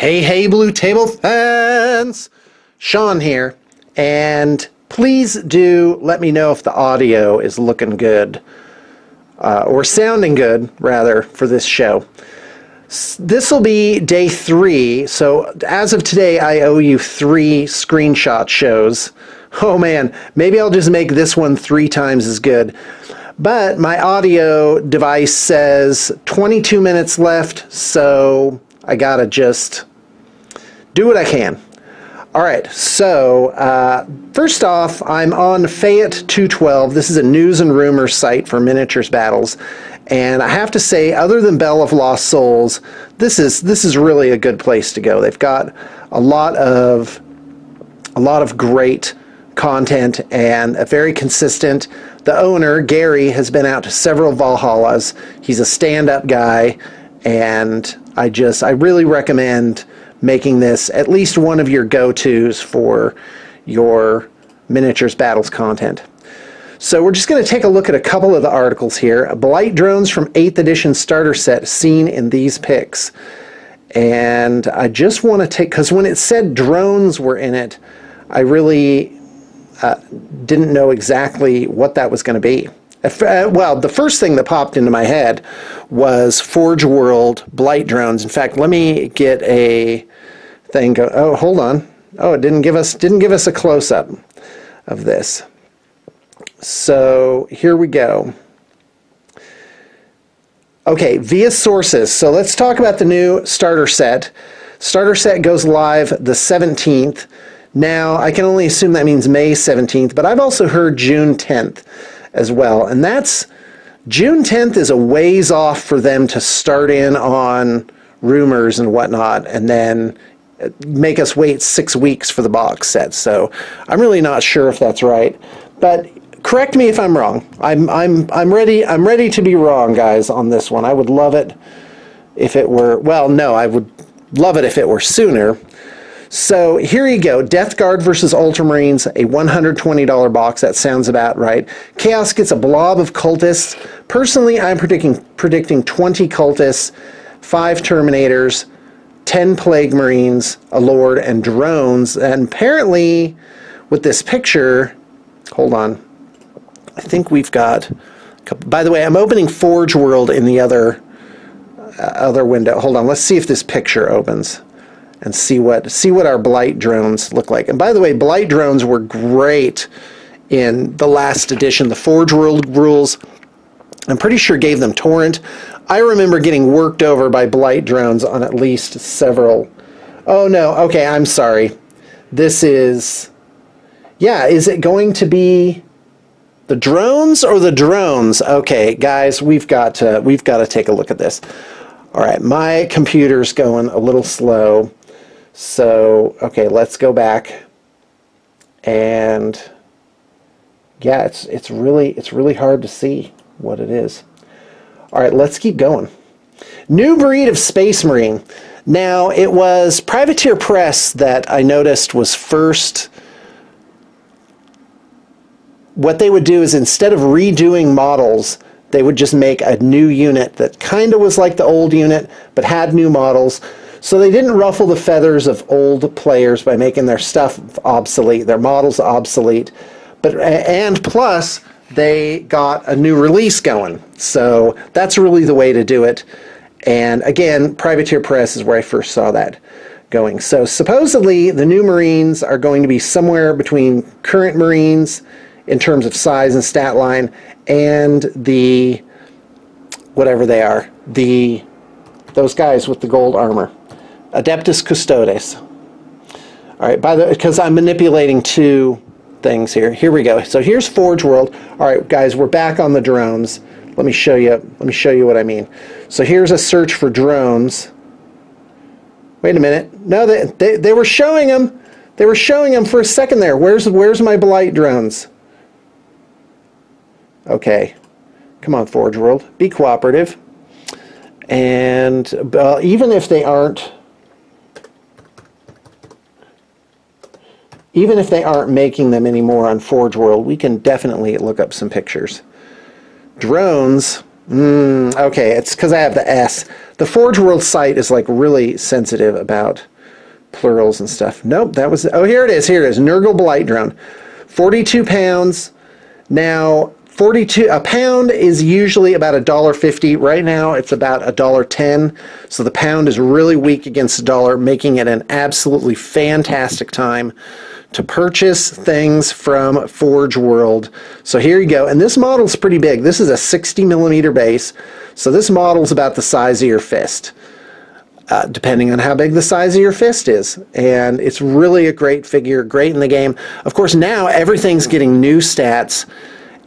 Hey, Blue Table fans! Sean here, and please do let me know if the audio is looking good, or sounding good, rather, for this show. This will be day 3, so as of today, I owe you 3 screenshot shows. Oh man, maybe I'll just make this one 3 times as good. But my audio device says 22 minutes left, so I gotta just do what I can. Alright, so first off, I'm on Fayette 212. This is a news and rumors site for miniatures battles. And I have to say, other than Bell of Lost Souls, this is really a good place to go. They've got a lot of great content and a very consistent. The owner, Gary, has been out to several Valhallas. He's a stand-up guy, and I really recommend making this at least one of your go-tos for your miniatures battles content. So we're just going to take a look at a couple of the articles here. Blight drones from 8th edition starter set seen in these pics. And I just want to take, because when it said drones were in it, I really didn't know exactly what that was going to be. Well, the first thing that popped into my head was Forge World Blight drones. In fact, let me get a thing. Oh, hold on. Oh, it didn't give us a close-up of this. So here we go. Okay, via sources. So let's talk about the new starter set. Starter set goes live the 17th. Now, I can only assume that means May 17th, but I've also heard June 10th as well. And that's, June 10th is a ways off for them to start in on rumors and whatnot, and then make us wait 6 weeks for the box set. So I'm really not sure if that's right. But correct me if I'm wrong. I'm ready to be wrong, guys, on this one. I would love it if it were, well, no, I would love it if it were sooner. So here you go, Death Guard versus Ultramarines, a $120 box. That sounds about right. Chaos gets a blob of cultists. Personally, I'm predicting 20 cultists, 5 Terminators, 10 Plague Marines, a Lord, and drones. And apparently, with this picture, hold on, I think we've got, by the way, I'm opening Forge World in the other window. Hold on, let's see if this picture opens and see what our Blight drones look like. And by the way, Blight drones were great in the last edition. The Forge World rules, I'm pretty sure, gave them torrent. I remember getting worked over by Blight drones on at least several. Oh no, okay, I'm sorry. This is, yeah, is it going to be the drones or the drones? Okay, guys, we've got to take a look at this. All right, my computer's going a little slow. So, okay, let's go back. And yeah, it's really hard to see what it is. All right, let's keep going. New breed of Space Marine. Now, it was Privateer Press that I noticed was first. What they would do is, instead of redoing models, they would just make a new unit that kind of was like the old unit, but had new models. So they didn't ruffle the feathers of old players by making their stuff obsolete, their models obsolete. And plus, they got a new release going. So that's really the way to do it. And again, Privateer Press is where I first saw that going. So supposedly, the new Marines are going to be somewhere between current Marines in terms of size and stat line, and the, whatever they are, those guys with the gold armor. Adeptus Custodes. All right, because I'm manipulating 2 things here. Here we go. So here's Forge World. All right, guys, we're back on the drones. Let me show you what I mean. So here's a search for drones. Wait a minute. No, they were showing them. They were showing them for a second there. Where's my Blight drones? Okay. Come on, Forge World. Be cooperative. And even if they aren't making them anymore on Forge World, we can definitely look up some pictures. Drones, okay, it's because I have the S. The Forge World site is like really sensitive about plurals and stuff. Nope, that was, oh, here it is, Nurgle Blight Drone. 42 pounds. Now, a pound is usually about $1.50. Right now, it's about $1.10. So the pound is really weak against the dollar, making it an absolutely fantastic time to purchase things from Forge World. So here you go. And this model's pretty big. This is a 60 millimeter base. So this model's about the size of your fist, depending on how big the size of your fist is. And it's really a great figure, great in the game. Of course, now everything's getting new stats.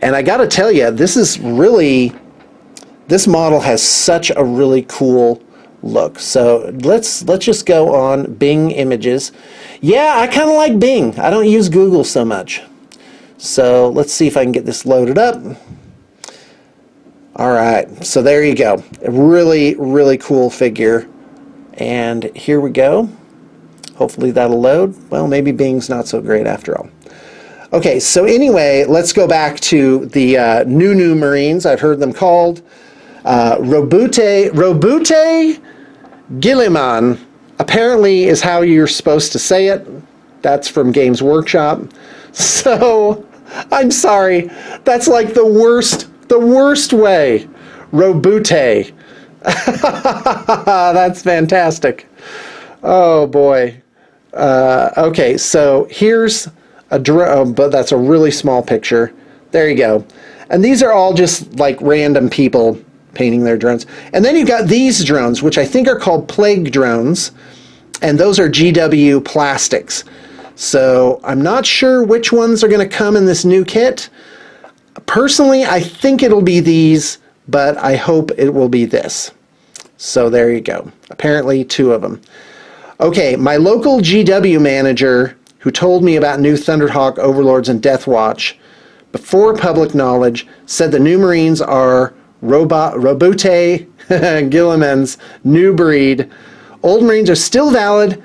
And I got to tell you, this model has such a really cool look. So let's just go on Bing Images. Yeah, I kind of like Bing. I don't use Google so much. So let's see if I can get this loaded up. All right, so there you go. A really, really cool figure. And here we go. Hopefully that'll load. Well, maybe Bing's not so great after all. Okay, so anyway, let's go back to the new Marines. I've heard them called Robute Guilliman, apparently is how you're supposed to say it. That's from Games Workshop. So, I'm sorry. That's like the worst way. Robute. That's fantastic. Oh boy. Okay, so here's a drone, but that's a really small picture. There you go. And these are all just like random people painting their drones. And then you've got these drones, which I think are called plague drones, and those are GW plastics. So I'm not sure which ones are going to come in this new kit. Personally, I think it'll be these, but I hope it will be this. So there you go. Apparently 2 of them. Okay, my local GW manager, who told me about new Thunderhawk, Overlords, and Deathwatch before public knowledge, said the new Marines are Robute Guilliman's new breed. Old Marines are still valid,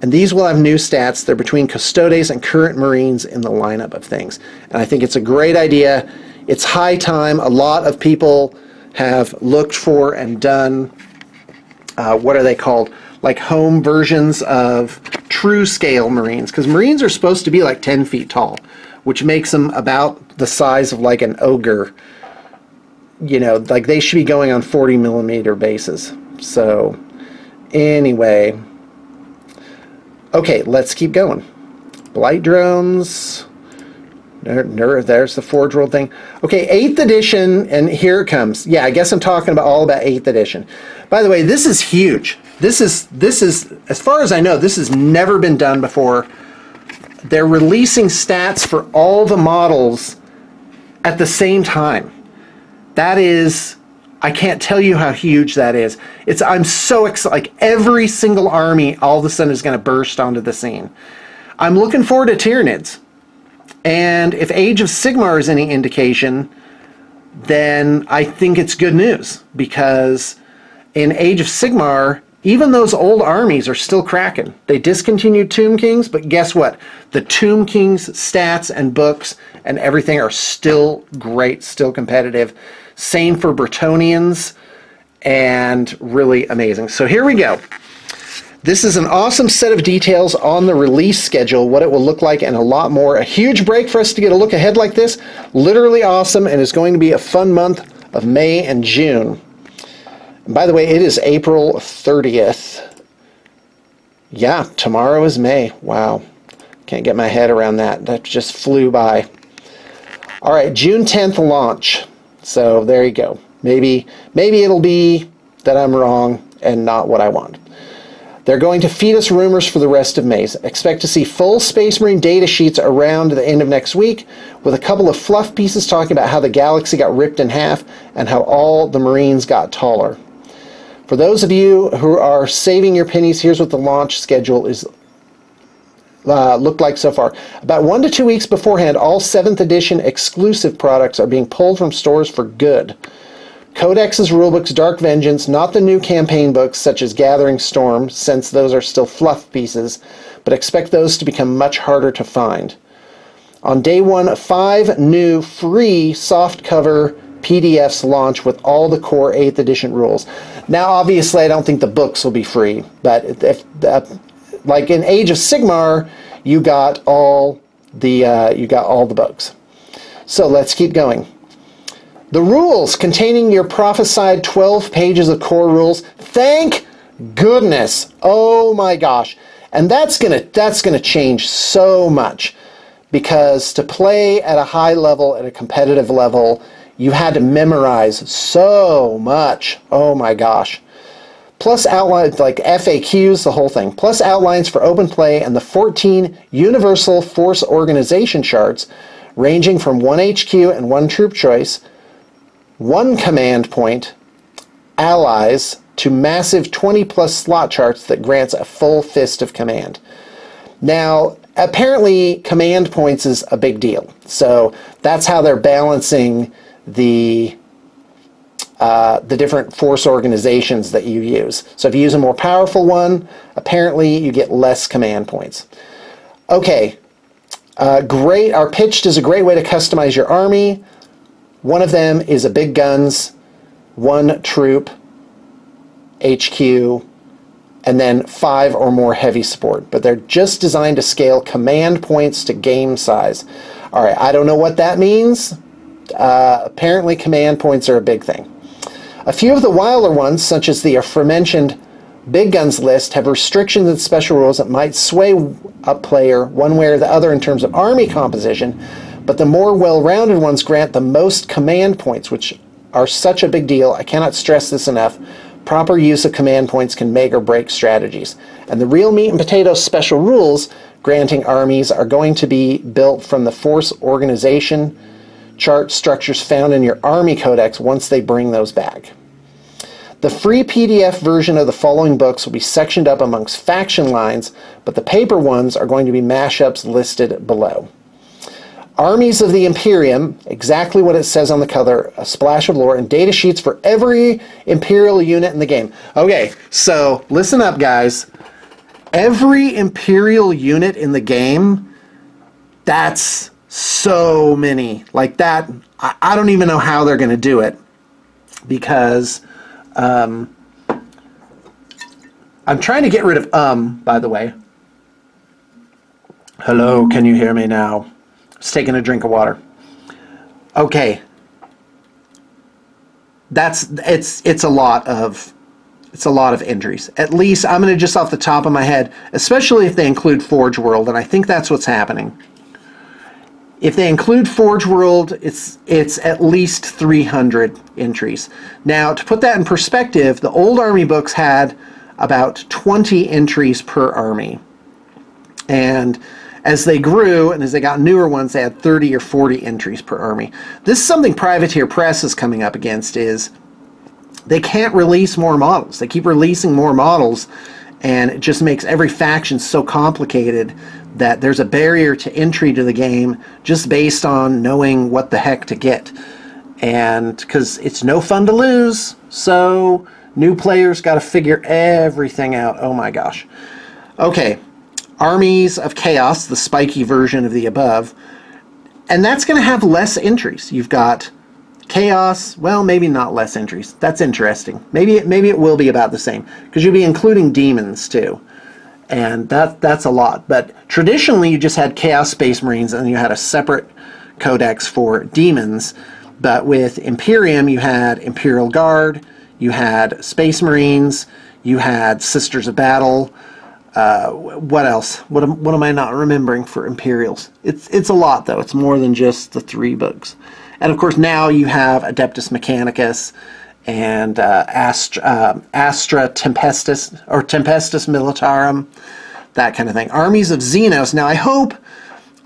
and these will have new stats. They're between Custodes and current Marines in the lineup of things. And I think it's a great idea. It's high time. A lot of people have looked for and done, what are they called? Like home versions of true scale Marines, because Marines are supposed to be like 10 feet tall, which makes them about the size of like an ogre. You know, like they should be going on 40 millimeter bases. So anyway, okay, let's keep going. Blight drones. There's the Forge World thing. Okay, 8th edition, and here it comes. Yeah, I guess I'm talking all about 8th edition. By the way, this is huge. This is, as far as I know, this has never been done before. They're releasing stats for all the models at the same time. That is, I can't tell you how huge that is. I'm so excited. Like every single army all of a sudden is going to burst onto the scene. I'm looking forward to Tyranids. And if Age of Sigmar is any indication, then I think it's good news, because in Age of Sigmar, even those old armies are still cracking. They discontinued Tomb Kings, but guess what? The Tomb Kings stats and books and everything are still great, still competitive. Same for Bretonnians, and really amazing. So here we go. This is an awesome set of details on the release schedule, what it will look like, and a lot more. A huge break for us to get a look ahead like this. Literally awesome, and it's going to be a fun month of May and June. And by the way, it is April 30th. Yeah, tomorrow is May. Wow. Can't get my head around that. That just flew by. All right, June 10th launch. So there you go. Maybe it'll be that I'm wrong and not what I want. They're going to feed us rumors for the rest of May. Expect to see full Space Marine data sheets around the end of next week, with a couple of fluff pieces talking about how the galaxy got ripped in half and how all the Marines got taller. For those of you who are saving your pennies, here's what the launch schedule is looked like so far. About 1 to 2 weeks beforehand, all 7th edition exclusive products are being pulled from stores for good. Codexes, rulebooks, Dark Vengeance, not the new campaign books such as Gathering Storm, since those are still fluff pieces, but expect those to become much harder to find. On day 1, 5 new free softcover PDFs launch with all the core 8th edition rules. Now, obviously, I don't think the books will be free, but if like in Age of Sigmar, you got all the books. So let's keep going. The rules containing your prophesied 12 pages of core rules. Thank goodness. Oh my gosh. And that's gonna change so much, because to play at a high level, at a competitive level, you had to memorize so much. Oh my gosh. Plus outlines, like FAQs, the whole thing. Plus outlines for open play and the 14 universal force organization charts, ranging from 1 HQ and 1 troop choice, 1 command point, allies, to massive 20-plus slot charts that grants a full fist of command. Now, apparently, command points is a big deal. So that's how they're balancing the different force organizations that you use. So if you use a more powerful one, apparently you get less command points. Okay, great. Our pitched is a great way to customize your army. One of them is a big guns, 1 troop, HQ, and then 5 or more heavy support. But they're just designed to scale command points to game size. All right, I don't know what that means. Apparently command points are a big thing. A few of the wilder ones, such as the aforementioned big guns list, have restrictions and special rules that might sway a player one way or the other in terms of army composition, but the more well-rounded ones grant the most command points, which are such a big deal. I cannot stress this enough. Proper use of command points can make or break strategies. And the real meat and potatoes special rules granting armies are going to be built from the force organization chart structures found in your Army Codex once they bring those back. The free PDF version of the following books will be sectioned up amongst faction lines, but the paper ones are going to be mashups listed below. Armies of the Imperium, exactly what it says on the cover, a splash of lore, and data sheets for every Imperial unit in the game. Okay, so listen up, guys. Every Imperial unit in the game, that's so many. Like that, I don't even know how they're going to do it, because I'm trying to get rid of by the way. Hello, can you hear me now? Just taking a drink of water. Okay. It's a lot of entries. At least I'm going to just off the top of my head, especially if they include Forge World, and I think that's what's happening. If they include Forge World, it's at least 300 entries. Now, to put that in perspective, the old army books had about 20 entries per army. And as they grew, and as they got newer ones, they had 30 or 40 entries per army. This is something Privateer Press is coming up against, is they can't release more models. They keep releasing more models, and it just makes every faction so complicated that there's a barrier to entry to the game just based on knowing what the heck to get. And because it's no fun to lose, so new players got to figure everything out. Oh my gosh. Okay. Armies of Chaos, the spiky version of the above, and that's going to have less entries. You've got Chaos, well, maybe not less entries. That's interesting. Maybe it will be about the same, because you'll be including demons too, and that's a lot. But traditionally, you just had Chaos Space Marines, and you had a separate codex for demons. But with Imperium, you had Imperial Guard, you had Space Marines, you had Sisters of Battle. What else? What am I not remembering for Imperials? It's a lot, though. It's more than just the 3 books. And of course, now you have Adeptus Mechanicus and Astra Tempestus, or Tempestus Militarum, that kind of thing. Armies of Xenos. Now,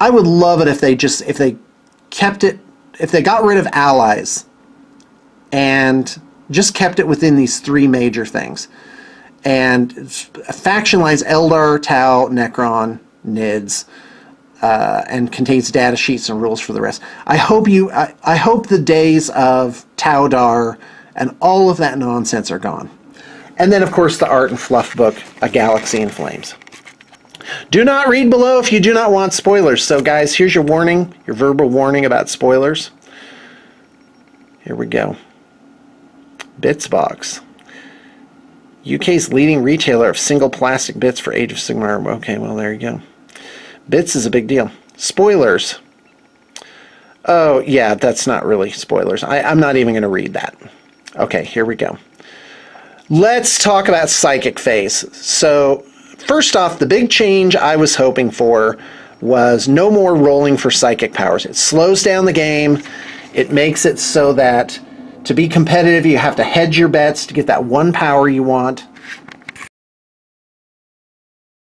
I would love it if they kept it, if they got rid of allies and just kept it within these 3 major things. And faction lines: Eldar, Tau, Necron, Nids, and contains data sheets and rules for the rest. I hope the days of Taudar and all of that nonsense are gone. And then, of course, the art and fluff book, A Galaxy in Flames. Do not read below if you do not want spoilers. So, guys, here's your warning, your verbal warning about spoilers. Here we go. Bits box. UK's leading retailer of single plastic bits for Age of Sigmar. Okay, well, there you go. Bits is a big deal. Spoilers. Oh, yeah, that's not really spoilers. I'm not even going to read that. Okay, here we go. Let's talk about Psychic Phase. So, first off, the big change I was hoping for was no more rolling for psychic powers. It slows down the game. It makes it so that to be competitive, you have to hedge your bets to get that one power you want.